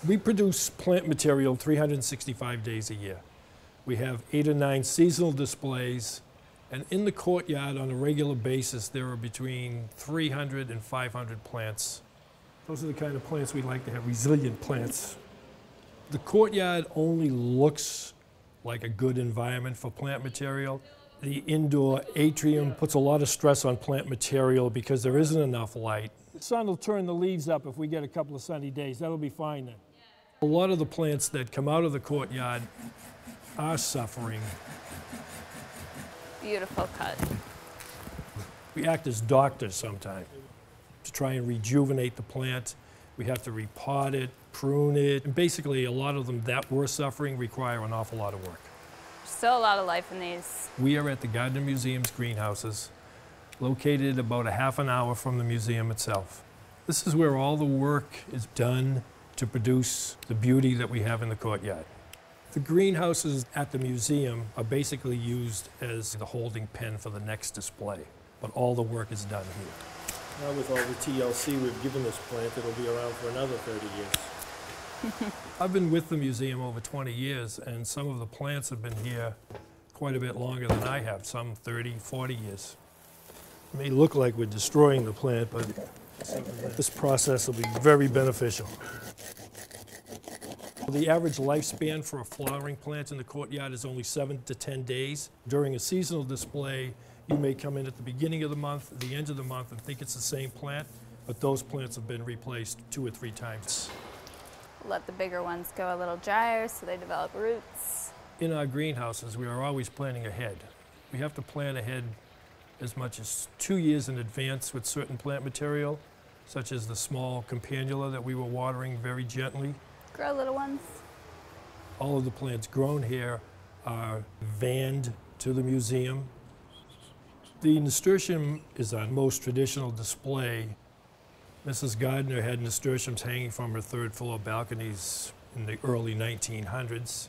We produce plant material 365 days a year. We have 8 or 9 seasonal displays, and in the courtyard on a regular basis there are between 300 and 500 plants. Those are the kind of plants we like to have, resilient plants. The courtyard only looks like a good environment for plant material. The indoor atrium puts a lot of stress on plant material because there isn't enough light. The sun will turn the leaves up if we get a couple of sunny days. That'll be fine then. A lot of the plants that come out of the courtyard are suffering. Beautiful cut. We act as doctors sometimes to try and rejuvenate the plant. We have to repot it, prune it, and basically a lot of them that were suffering require an awful lot of work. Still a lot of life in these. We are at the Gardner Museum's greenhouses, located about a half an hour from the museum itself. This is where all the work is done to produce the beauty that we have in the courtyard. The greenhouses at the museum are basically used as the holding pen for the next display, but all the work is done here. Now with all the TLC we've given this plant, it'll be around for another 30 years. I've been with the museum over 20 years, and some of the plants have been here quite a bit longer than I have, some 30, 40 years. It may look like we're destroying the plant, but this process will be very beneficial. The average lifespan for a flowering plant in the courtyard is only 7 to 10 days. During a seasonal display, you may come in at the beginning of the month, the end of the month, and think it's the same plant, but those plants have been replaced 2 or 3 times. Let the bigger ones go a little drier so they develop roots. In our greenhouses, we are always planning ahead. We have to plan ahead as much as 2 years in advance with certain plant material, such as the small campanula that we were watering very gently. Grow little ones. All of the plants grown here are vanned to the museum. The nasturtium is our most traditional display. Mrs. Gardner had nasturtiums hanging from her 3rd floor balconies in the early 1900s.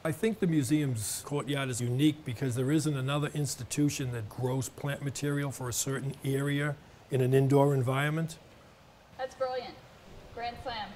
I think the museum's courtyard is unique because there isn't another institution that grows plant material for a certain area in an indoor environment. That's brilliant. Grand slam.